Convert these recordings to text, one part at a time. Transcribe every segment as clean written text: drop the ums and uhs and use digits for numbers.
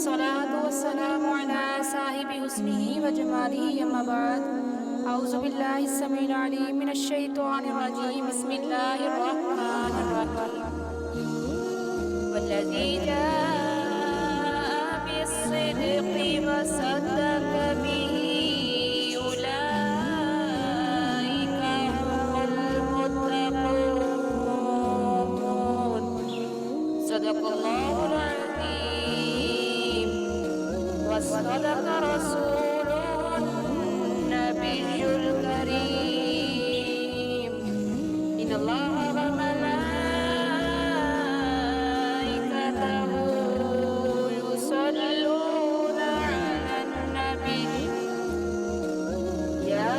والصلاة والسلام على صاحب حسنه وجماله أما بعد أعوذ بالله السميع العليم من الشيطان الرجيم بسم الله الرحمن الرحيم والذي جاء بالصدق وصدق به أولئك هم المتقون صدق الله العظيم وصدق رسوله النبي الكريم إن الله وملائكته يصلون على النبي يا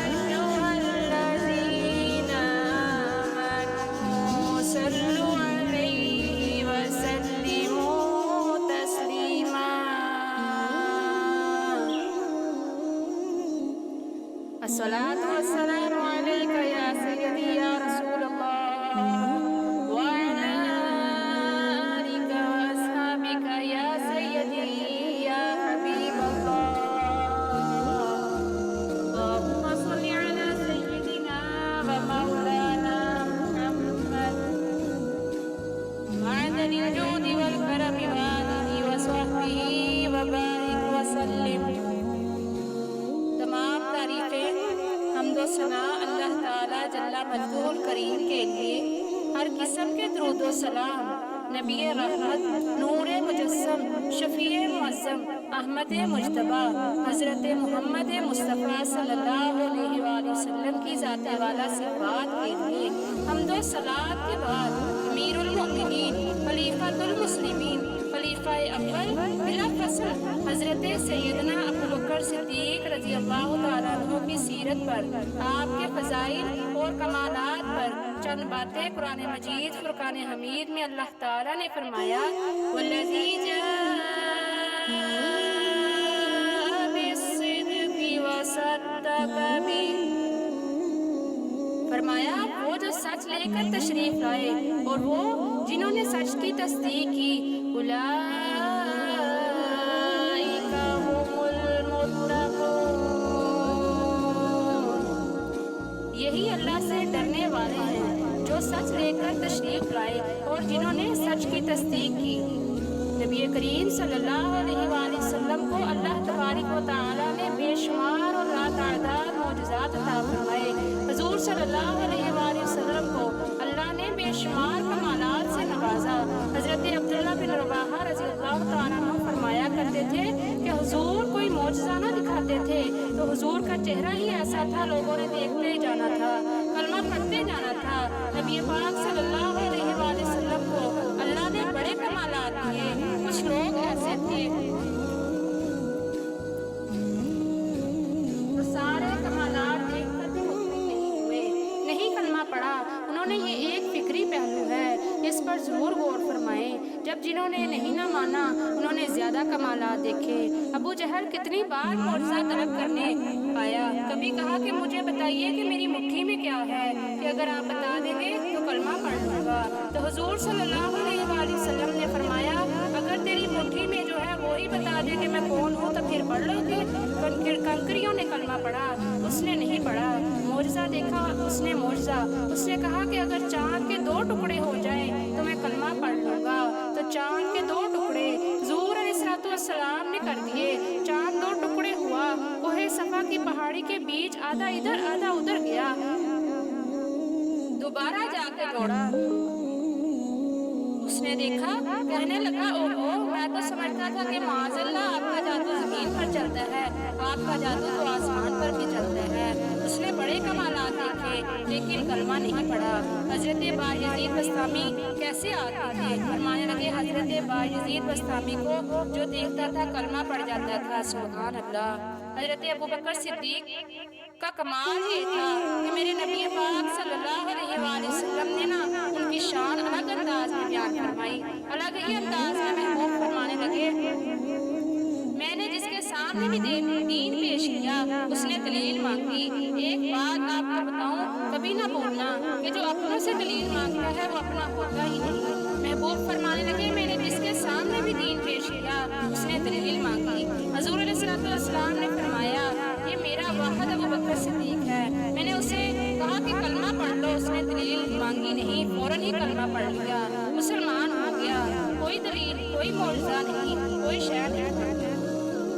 أيها الذين آمنوا صلوا عليه وسلموا تسليما الصلاة والسلام عليك يا سيدي يا رسول الله وعلى آلك وأصحابك يا سيدي يا حبيب الله اللهم صل على سيدنا ومولانا محمد معدن الجود والكرم وآله وصحبه وبارك وسلم تمام تعریفیں حمد و ثنا اللہ تعالیٰ جل مجدہ کریم کے لیے، ہر قسم کے درود و سلام نبی رحمت نور مجسم شفیع معظم احمد مجتبیٰ حضرت محمد مصطفیٰ صلی اللہ علیہ وآلہ وسلم کی ذات والا صفات کے لیے حمد و صلات کے بعد امیر المؤمنین خلیفۃ المسلمین خلیفہ اول بلا فصل حضرت سیدنا ابوبکر صدیق رضی اللہ تعالیٰ عنہ کی سیرت پر، آپ کے فضائل اور کمالات پر چند باتیں قرآن مجید فرقان حمید میں اللہ تعالیٰ نے فرمایا والذی جاء بالصدق وصدق به، فرمایا وہ جو سچ لے کر تشریف لائے اور وہ جنہوں نے سچ کی تصدیق کی، اولئک هم المتقون، یہی اللہ سے ڈرنے والے ہیں جو سچ لے کر تشریف لائے اور جنہوں نے سچ کی تصدیق کی۔ نبی کریم صلی اللہ علیہ وآلہ وسلم کو اللہ تبارک و تعالیٰ نے بے شمار اور لاتعداد معجزات عطا فرمائے۔ حضور صلی اللہ علیہ وآلہ وسلم کو اللہ نے بے شمار کمالات سے نوازا۔ حضرت عبداللہ بن رواحہ رضی اللہ تعالیٰ عنہ فرمایا کرتے تھے کہ حضور کوئی معجزہ نہ دکھاتے تھے تو حضور کا چہرہ ہی ایسا تھا، لوگوں نے دیکھتے ہی جانا تھا، کلمہ پڑھتے جانا تھا۔ نبی پاک صلی اللہ علیہ وآلہ وسلم کو اللہ نے بڑے کمالات دیے۔ کچھ لوگ ایسے تھے تو سارے کمالات دیکھ کر بھی مطمئن نہیں ہوئے، نہیں کلمہ پڑھا۔ انہوں نے یہ ایک فکری پہلو ہے، اس پر ضرور غور فرمائیں۔ جب جنہوں نے نہیں نہ مانا انہوں نے زیادہ کمالات دیکھے۔ ابو جہل کتنی بار معجزہ طلب کرنے آیا، کبھی کہا کہ مجھے بتائیے کہ میری مٹھی میں کیا ہے کہ اگر آپ بتا دیں گے تو کلمہ پڑھ لوں گا۔ تو حضور صلی اللہ علیہ وآلہ وسلم نے فرمایا اگر تیری مٹھی میں جو ہے وہی بتا دے کہ میں کون ہوں تو پھر پڑھ لو گے۔ کنکریوں نے کلمہ پڑھا، اس نے نہیں پڑھا۔ معجزہ دیکھا، اس نے معجزہ، اس نے کہا کہ اگر چاند کے 2 ٹکڑے ہو جائیں تو میں کلمہ پڑھ لوں گا۔ تو چاند کے 2 ٹکڑے حضور علیہ السلام نے کر دیے۔ چاند 2 ٹکڑے ہوا، کوہ صفا کی پہاڑی کے بیچ آدھا ادھر آدھا ادھر گیا، دوبارہ جا کے جوڑا۔ اس نے دیکھا، کہنے لگا اوہو میں تو سمجھتا تھا کہ معاذ اللہ آپ کا جادو زمین پر چلتا ہے، آپ کا جادو تو آسمان پر بھی چلتا ہے۔ اس نے بڑے کمالات دیکھے لیکن کلمہ نہیں پڑھا۔ حضرت بایزید بستامی کیسے آتے تھے؟ فرمانے لگے حضرت بایزید بستامی کو جو دیکھتا تھا کلمہ پڑھ جاتا تھا۔ سبحان اللہ۔ حضرت ابوبکر صدیق کا کمال یہ تھا کہ میرے نبی پاک صلی اللہ علیہ وآلہ وسلم نے نا ان کی شان الگ انداز میں بیان فرمائی، الگ ہی انداز میں محبوب فرمانے لگے میں نے جس کے سامنے بھی دین پیش کیا اس نے دلیل مانگی۔ ایک بات آپ کو بتاؤں، कभी ना भूलना कि जो अपनों से दलील मांगता है वो अपना होता ही नहीं। महबूब फरमाने लगे, मैंने जिसके सामने भी दीन पेश किया उसने दलील मांगी। हजूर अलैहिस्सलाम ने फरमाया, ये मेरा वाहिद अबू बकर सिद्दीक है। मैंने उसे कहा कि कलमा पढ़ लो, उसने दलील मांगी नहीं, फौरन ही कलमा पढ़ लिया, मुसलमान हो गया। कोई दलील, कोई मौजज़ा नहीं, कोई शय नहीं।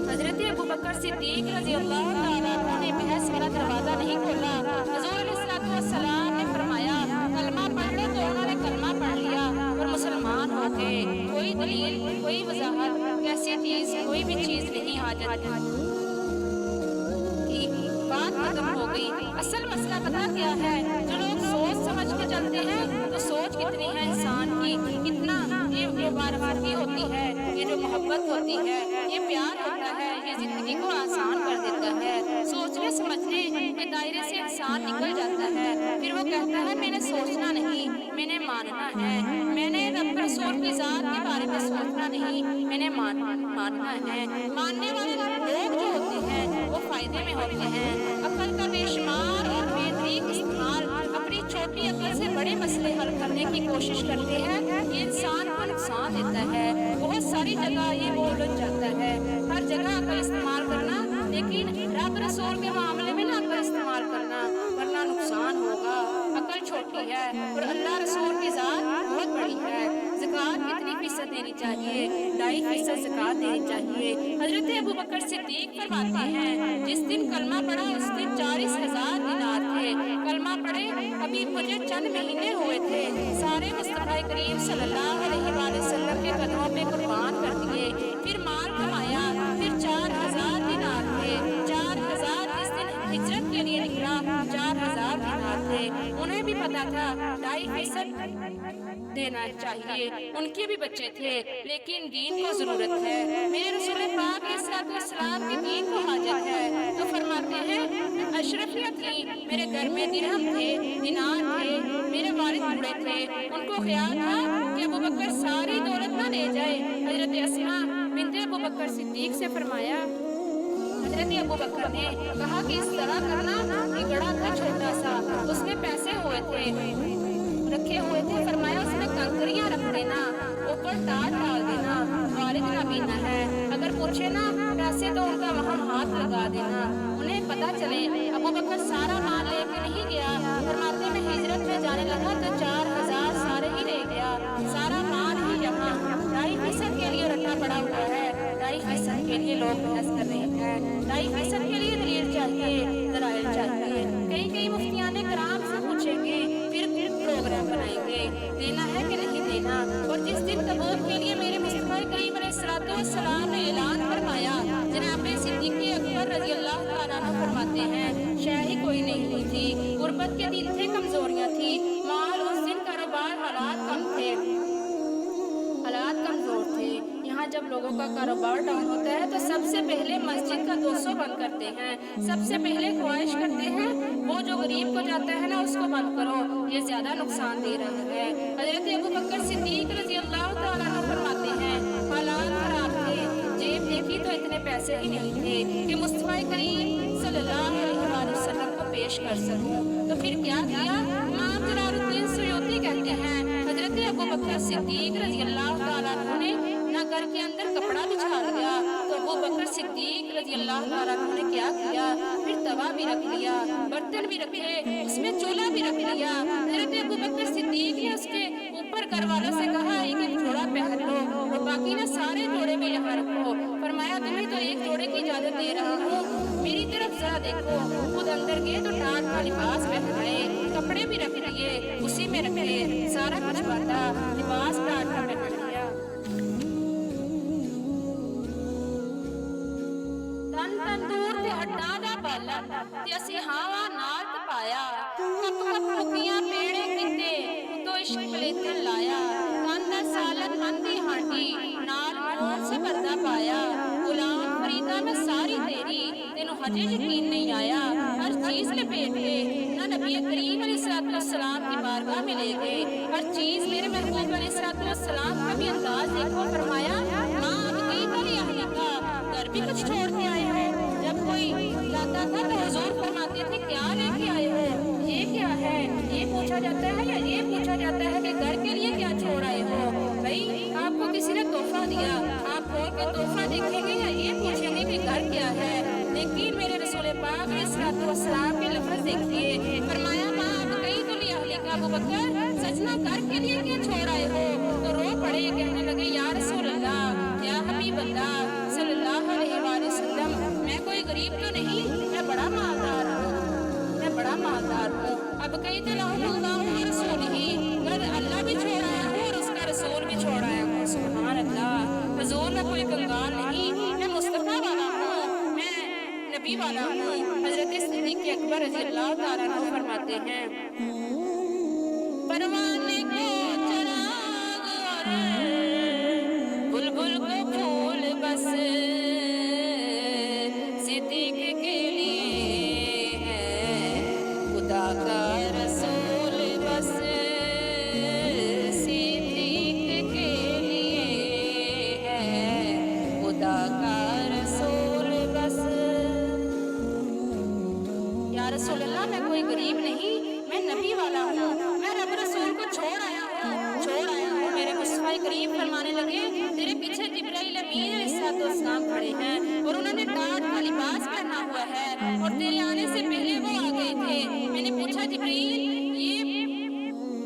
हजरत अबू बकर सिद्दीक रज़ियल्लाहु तआला अन्हु ने बहस वाला दरवाजा नहीं खोला। हुज़ूर अलैहिस्सलाम ने फरमाया कलमा पढ़ लो, तो उन्होंने कलमा पढ़ लिया और मुसलमान हो गए। कोई दलील, कोई वजाहत, कैसी चीज, कोई भी चीज नहीं हाजत की बात खत्म हो गई। असल मसला पता क्या है, जो लोग सोच समझ के चलते हैं तो सोच कितनी है इंसान की, कितना ये मुबारकी होती है, ये जो मोहब्बत होती है, ये प्यार होता है, ये जिंदगी को आसान कर देता है। सोचने समझने के दायरे से इंसान निकल जाता है, फिर वो कहता है मैंने सोचना नहीं, मैंने मानना है, मैंने रब रसूल की ज़ात के बारे में सोचना नहीं, मैंने मानना है। मानने वाले लोग जो होते हैं वो फायदे में होते हैं। अक्ल का बेशुमार और बेतरीक इस्तेमाल अपनी छोटी अक्ल से बड़े मसले हल करने की कोशिश करते हैं, ये इंसान को नुकसान देता है। बहुत सारी जगह ये वो उलझ जाता है। हर जगह अक्ल इस्तेमाल करना, लेकिन रब रसूल के मामले में ना अक्ल इस्तेमाल करना, वरना नुकसान होगा। अक्ल छोटी है और अल्लाह रसूल की ज़ात बहुत बड़ी है। ज़कात कितनी फीसद देनी चाहिए? 2.5% ज़कात देनी चाहिए। हजरत अबू बकर सिद्दीक फरमाते हैं, जिस दिन कलमा पढ़ा उस दिन 40,000 दिनार थे। कलमा पढ़े अभी मुझे चंद महीने हुए थे, सारे मुस्तफा करीम सल्लल्लाहु अलैहि वसल्लम के कदमों पे कुर्बान कर दिए। फिर माल कमाया, फिर 4,000 दिनार थे। 4,000 जिस दिन हिजरत के लिए निकला, 4,000 दिनार थे। उन्हें भी पता था 2.5% देना चाहिए, उनके भी बच्चे थे, लेकिन दीन को जरूरत है। मेरे रसूल पाक अलैहिस्सलाम के दीन को हाजत है। तो फरमाते हैं अशरफिया थी, मेरे घर में दिरहम थे, दिनार थे, मेरे वालिद बूढ़े थे, उनको ख्याल था कि अबू बकर सारी दौलत ना ले जाए। हजरत अस्मा बिन्ते अबू बकर सिद्दीक से फरमाया, हजरत अबू बकर ने कहा कि इस तरह करना कि गड़ा था छोटा सा, उसमें पैसे हुए थे, रखे हुए थे। फरमाया उसमें कंकरियां रख देना, ऊपर ताज डाल देना, वालिद नबीना है, अगर पूछे ना पैसे तो उनका वहाँ हाथ लगा देना, उन्हें पता चले। अबू बकर सारा माल लेके नहीं गया। फरमाते में हिजरत में जाने लगा तो 4,000 सारे ही ले गया, सारा माल ही यहाँ 2.5% के लिए रखना पड़ा हुआ है। 2.5% के लिए लोग बहस कर रहे हैं, 2.5% के लिए दलील चाहिए, दलाइल चाहिए। कई मुफ्तियाने कराम से पूछेंगे, फिर प्रोग्राम बनाएंगे, देना है कि नहीं देना। और जिस दिन तबूक के लिए मेरे मुस्तफा करीम अलैहिस्सलाम ने ऐलान फरमाया, जनाब सिद्दीक़ अकबर रज़ियल्लाहु तआला अन्हु फरमाते हैं, शाही कोई नहीं थी, गुर्बत के दिन थे, कमजोरियां थी, माल उस दिन कारोबार हालात कम थे, हालात कमजोर थे। यहाँ जब लोगों का कारोबार डाउन होता है तो सबसे पहले मस्जिद का 200 बंद करते हैं, सबसे पहले ख्वाहिश करते हैं वो जो गरीब को जाता है ना उसको बंद करो, ये ज्यादा नुकसान दे रहा है। हजरत अबू बकर सिद्दीक रज़ियल्लाहु तआला अन्हु फरमाते हैं, हालात खराब थे, जेब देखी तो इतने पैसे ही नहीं थे कि मुस्तफा करीम सल्लल्लाहु अलैहि वसल्लम को पेश कर सकूं। तो फिर क्या किया? इमाम जलालुद्दीन सुयूती कहते हैं, हजरत अबू बकर सिद्दीक रज़ियल्लाहु तआला अन्हु ने ना घर के अंदर कपड़ा बिछा लिया, तो अबू बकर सिद्दीक रज़ियल्लाहु तआला अन्हु ने क्या किया? फिर तवा भी रख लिया, बर्तन भी रखे, उसमें चूल्हा भी रख लिया। हजरत अबू बकर सिद्दीक ने उसके ऊपर घर वालों से कहा एक जोड़ा पहन लो और बाकी ना सारे जोड़े भी यहाँ रखो। फरमाया तुम्हें तो एक जोड़े की इजाजत दे रहा हूँ, मेरी तरफ जरा देखो। खुद अंदर गए तो टाट का लिबास पहनाए, कपड़े भी रख लिए, उसी में रखे, सारा कुछ बांधा, लिबास टाट का पहन लिया। तंदूर ते हड्डां दा बालन ते असी हावा नाल तपाया, कप कप मुखियां पेड़े कीते तो इश्क पलेथन लाया, कांदा सालन मंदी हांडी नाल मोर से पर्दा पाया। गुलाम फरीदा मैं सारी तेरी, तेनू हजे यकीन नहीं आया। हर चीज लपेट के ना नबी करीम अलैहिस्सलाम की बारगाह में ले गए। हर चीज मेरे महबूब अलैहिस्सलाम का भी अंदाज देखो। फरमाया माँ अब गई बड़ी अहली का, घर भी कुछ छोड़ के आए हो। जब कोई जाता था तो हुजूर फरमाते थे क्या लेके आए हो, ये क्या है? अलैहिस्सलाम के लफ्ज़ देखिए, फरमाया माँ अब कई तो लिया अहलिका अबू बकर सजना कर के लिए क्यों छोड़ आए हो? तो रो पड़े, कहने लगे या रसूल अल्लाह, या हबीब अल्लाह सल्लल्लाहु अलैहि वसल्लम, मैं कोई गरीब तो नहीं, मैं बड़ा मालदार हूँ, मैं बड़ा मालदार हूँ। अब कई तो अल्लाह रसूल ही, अगर अल्लाह भी छोड़ आया हूँ और उसका रसूल भी छोड़ आया हूँ। सुभान अल्लाह, हुजूर मैं कोई कंगाल नहीं, मैं मुस्तफा वाला हूँ, मैं नबी वाला हूँ। हजरत सिद्दीक़ अकबर रज़ी अल्लाह तआला अन्हु फरमाते हैं, परवाने को चिराग और बुलबुल को फूल बस सिद्दीक़ के लिए है, खुदा का रसूल बस सिद्दीक़ के लिए है, खुदा का रसूल बस। या रसूल अल्लाह, मैं कोई गरीब नहीं, मैं नबी वाला हूँ, मैं रब रसूल को छोड़ आया हूँ। मेरे मुस्तफा करीम फरमाने लगे, तेरे पीछे जिब्राइल अमीन अलैहिस्सलाम खड़े हैं और उन्होंने टाट का लिबास पहना हुआ है और तेरे आने से पहले वो आ गए थे। मैंने पूछा जिब्राइल ये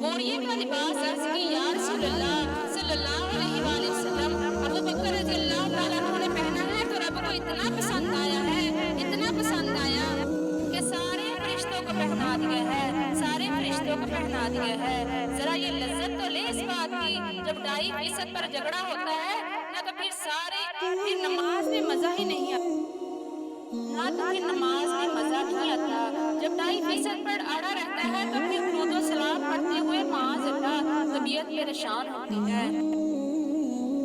बोरिए का लिबास, अर्ज़ की या रसूल अल्लाह सल्लल्लाहु अलैहि वसल्लम अबू बकर रज़ी अल्लाह तआला अन्हु ने पहना है तो रब को इतना पसंद आया है, इतना पसंद आया कि सारे फरिश्तों को पहना दिया है, सारे फरिश्तों को पहना दिया है। जरा ये लज्जत तो ले इस बात की, जब 2.5% पर झगड़ा होता है ना तो फिर नमाज में मजा ही नहीं आता, ना तो फिर नमाज में मजा नहीं आता। जब 2.5% पर अड़ा रहता है तो फिर दुरूद व सलाम पढ़ते हुए माज़अल्लाह तबीयत परेशान होती है।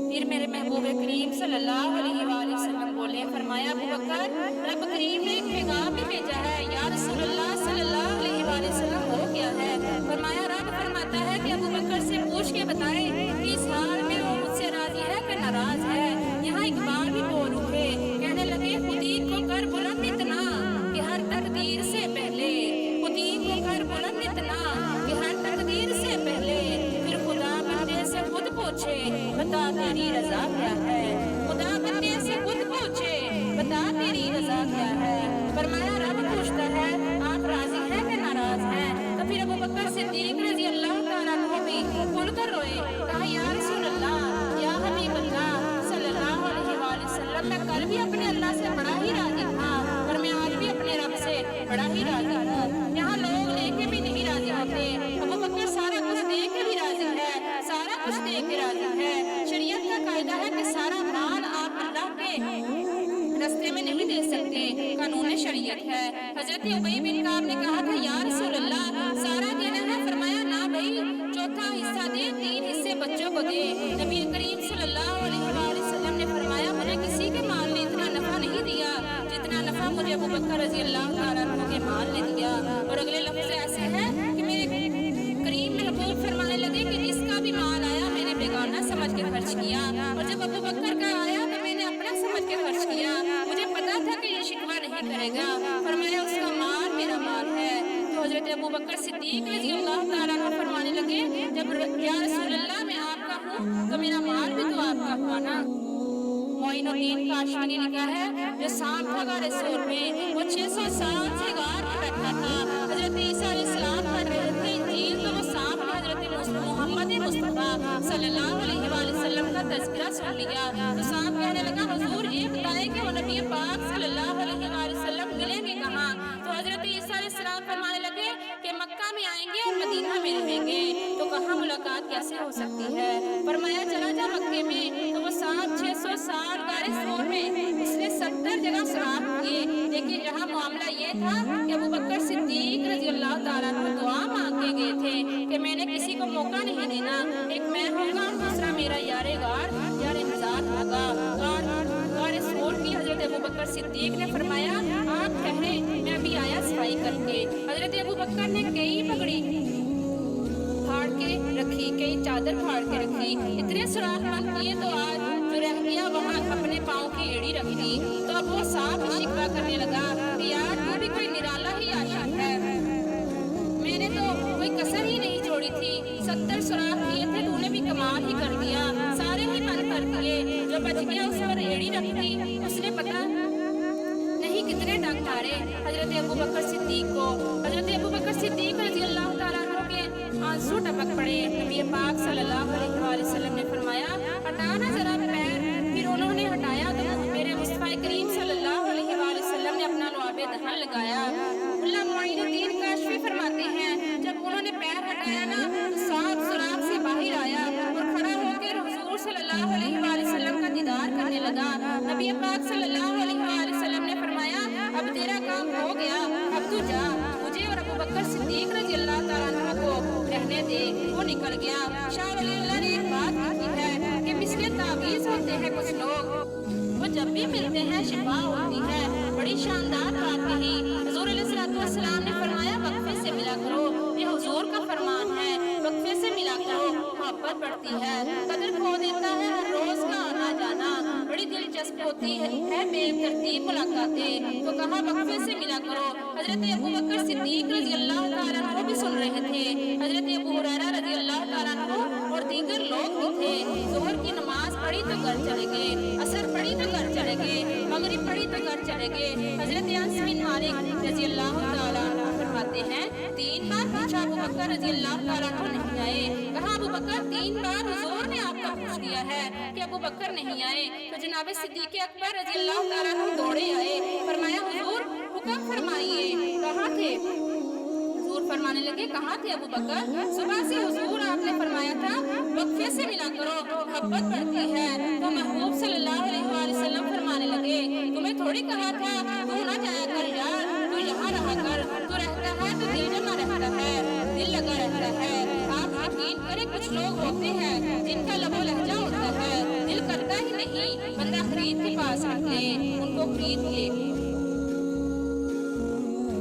फिर मेरे महबूब करीम सल्लल्लाहु अलैहि वसल्लम बोले, फरमाया अबू बकर, रब करीम ने एक पैगाम भी भेजा है। या रसूल अल्लाह सल्लल्लाहु अलैहि वसल्लम हो गया है? फरमाया रब फरमाता है कि अबू बकर से पूछ के बताएं कि इस हाल में वो मुझसे राजी है कि नाराज है। यहाँ इकबाल भी बोल उठे, कहने लगे खुदी को कर बुलंद इतना कि हर तकदीर से पहले, खुदी को कर बुलंद इतना कि हर तकदीर से पहले, फिर खुदा बंदे से खुद पूछे बता तेरी रजा क्या है, खुदा बंदे से खुद पूछे बता तेरी रजा क्या है। फरमाया रब पूछता है आप राजी हैं कि नाराज हैं? तो फिर अबू बकर सिद्दीक रज़ी अल्लाह तआला अन्हु भी खुलकर रोए, कहा या रसूल अल्लाह, या हबीब अल्लाह सल्लल्लाहु अलैहि वसल्लम, मैं कल भी अपने अल्लाह से बड़ा ही राजी था और मैं आज भी अपने रब से बड़ा ही राजी हूँ। यहाँ लोग लेके भी नहीं राजी होते, अबू बकर सारा कुछ दे के भी राजी है, सारा कुछ दे के राजी है। शरीयत का कायदा है कि सारा माल आप अल्लाह के रस्ते में नहीं दे सकते, कानून शरीयत है। हजरत उबई बिन काब ने कहा था या रसूल अल्लाह सारा देना है? फरमाया ना भाई, चौथा हिस्सा दे, 3 हिस्से बच्चों को दे। नबी करीम सल्लल्लाहु अलैहि वसल्लम ने फरमाया मुझे किसी के माल ने इतना नफा नहीं दिया जितना नफा मुझे अबू बकर रज़ी अल्लाह तआला अन्हु के माल ने दिया। और अगले लफ्ज़ ऐसे हैं कि मेरे करीम महबूब फरमाने लगे कि जिसका भी माल आया मैंने बेगाना समझ के खर्च किया, और जब अबू बकर का आया तो मैंने अपना समझ के खर्च किया। मुझे पता था कि ये शिकवा नहीं करेगा, फरमाया उसका माल मेरा माल है। तो हजरत अबू बकर सिद्दीक रज़ी अल्लाह तआला अन्हु फरमाने लगे जब या रसूल अल्लाह मैं आपका हूँ तो मेरा माल भी तो आपका हुआ ना। मोइनुद्दीन काशमी ने लिखा है जो सांप था गारे सूर में, वो 600 साल से गार में बैठा था। हजरत ईसा अलैहिस्सलाम पढ़ रहे थे इंजील, तो वो सांप ने हजरत मोहम्मद मुस्तफा सल्लल्लाहु अलैहि वसल्लम का तज़किरा सुन लिया। तो सांप कहने लगा हुजूर ये बताएं कि वो नबी पाक सल्लल्लाहु अलैहि वसल्लम मिलेंगे कहाँ? तो हजरत ईसा अलैहिस्सलाम फरमाने लगे कि मक्का में आएंगे और मदीना में रहेंगे, तो कहाँ मुलाकात कैसे हो सकती है? फरमाया चला जा मक्के में। तो वो सांप 600 साल गारे सूर में उसने 70 जगह सुराख किए, लेकिन यहाँ मामला ये था कि अबू बकर सिद्दीक रज़ी अल्लाह तआला अन्हु दुआ मांग के गए थे कि मैंने किसी को मौका नहीं देना, एक मैं होगा दूसरा मेरा यारे गार यारे निजात होगा। गारे सूर की हजरत अबू बकर सिद्दीक ने फरमाया आप ठहरे मैं अभी आया सफाई करके। हजरत अबू बकर ने कई पगड़ी फाड़ के रखी, कई चादर फाड़ के रखी, इतने सुराख बंद किए तो आज जो रह गया वहाँ अपने पाँव की एड़ी रख दी। तो अब वो सांप शिकवा करने लगा कि यार तू भी कोई निराला ही आशिक है, मैंने तो कोई कसर ही नहीं छोड़ी थी, 70 सुराख किए थे तूने भी कमाल ही कर दिया, सारे ही बंद कर दिए, जो बच गया उस पर एड़ी रख दी, उसने पता नहीं कितने डंक मारे। हजरत हज़रत अबू बकर सिद्दीक को। हज़रत अबू बकर सिद्दीक रज़ी अल्लाह तआला अन्हु के आंसू टपक पड़े। नबी पाक सल्लल्लाहु अलैहि वसल्लम ने फरमाया, हटाना जरा पैर। फिर उन्होंने हटाया तो मेरे मुस्तफा करीम सल्लल्लाहु अलैहि वसल्लम ने अपना लुआबे दहन लगाया। मुल्ला मुईनुद्दीन काशफी फरमाते हैं, जब उन्होंने पैर हटाया ना तो सांप सुराख से बाहर आया और खड़ा होकर हुजूर सल्लल्लाहु अलैहि वसल्लम का दीदार करने लगा। नबी पाक सल्लल्लाहु अलैहि वसल्लम ने फरमाया, अब तेरा काम हो गया, अब तू जा, मुझे और अबू बकर सिद्दीक रज़ी अल्लाह तआला अन्हु को रहने दे। वो निकल गया। शाह वली अल्लाह ने एक बात की है कि मिसले तावीज़ होते हैं कुछ लोग, वो जब भी मिलते हैं शिफा होती है। बड़ी शानदार बात कही। हुजूर अलैहिस्सलातु वस्सलाम ने फरमाया, वक्फे से मिला करो, ये हुजूर का फरमान है, वक्फे से मिला करो, मोहब्बत बढ़ती है, कदर खो देता है हर रोज का आना जाना। बड़ी दिलचस्प होती है बेतरतीब मुलाकातें, तो कहा वक्फे से मिला करो। हजरत अबू बकर सिद्दीक रज़ी अल्लाह तआला अन्हु भी सुन रहे थे, हजरत अबू हुरैरा रज़ी अल्लाह तआला अन्हु और दीगर लोग भी थे। ज़ोहर की नमाज पढ़ी तो घर चले गए, असर पढ़ी तो घर चले गए, मगरिब पढ़ी तो घर चले गए। हजरत अनस बिन मालिक रज़ी अल्लाह तआला अन्हु फरमाते हैं, 3 बार पूछा अबू बकर रज़ी अल्लाह तआला अन्हु नहीं आए। कहा अबू बकर 3 बार हुजूर ने आपका पूछ लिया है कि अबू बकर नहीं आए। तो जनाब सिद्दीक अकबर रज़ी अल्लाह तआला अन्हु दौड़े आए। फरमाया, हुजूर हुक्म फरमाइए, कहाँ थे? हुजूर फरमाने लगे, कहाँ थे अबू बकर? सुबह से हुजूर आपने फरमाया था वक्फे से मिला करो, मोहब्बत बढ़ती है। तो महबूब सल्लल्लाहु अलैहि वसल्लम फरमाने लगे, तुम्हें थोड़ी कहा था तू ना जाया कर यार, तू यहाँ रहा कर, तू रहता है तो दिल जमा रहता है, दिल लगा रहता है। आप यकीन करें, कुछ लोग होते हैं जिनका लबो लहजा होता है, दिल करता ही नहीं बंदा खरीद के पास रख ले, उनको खरीद ले,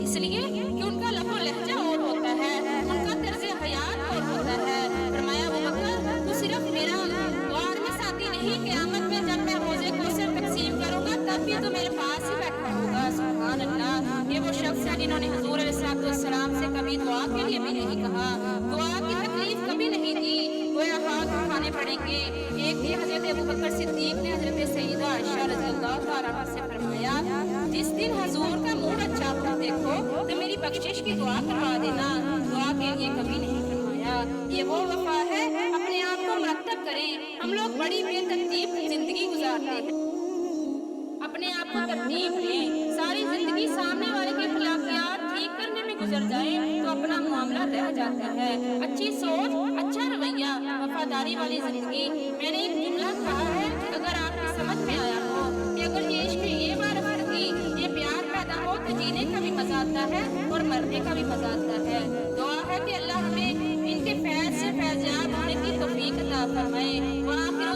इसलिए कि उनका लबो लहजा और होता है, उनका तर्ज हयात और होता है। फरमाया, अबू बकर तू सिर्फ मेरा द्वार में साथी नहीं, क़यामत में जब मैं रोज़े कौसर तकसीम करूंगा तब भी तो मेरे पास ही बैठा होगा। सुभान अल्लाह। ये वो शख्स है जिन्होंने हुजूर अलैहिस्सलातु वस्सलाम से कभी दुआ के लिए भी नहीं कहा, दुआ की तकलीफ कभी नहीं दी, गोया हाथ उठाने पड़ेंगे। एक दिन हजरत अबू बकर सिद्दीक ने हजरत सैयदा आयशा रज़ी अल्लाह तआला अन्हा से फरमाया, जिस दिन हुजूर का मूड अच्छा हो देखो तो मेरी बख्शिश की दुआ करवा देना। दुआ के लिए कभी नहीं फरमाया। ये वो वफा है, अपने आप को मरतब करें। हम लोग बड़ी बेतरतीब जिंदगी गुजारते हैं, अपने आप को तरतीब लें। सारी जिंदगी सामने वाले के अखलाकियात ठीक करने में गुजर जाए तो अपना मामला रह जाता है। अच्छी सोच, अच्छा रवैया, वफादारी वाली जिंदगी। मैंने एक जुमला कहा है, अगर आपकी समझ में आया हो कि अगर ये इश्क, ये मारफत की, ये प्यार पैदा हो तो जीने का भी मजा आता है और मरने का भी मजा आता है। दुआ है कि अल्लाह हमें इनके फैज़ से फैज़याब होने की तौफीक अता फरमाए। वहाँ फिर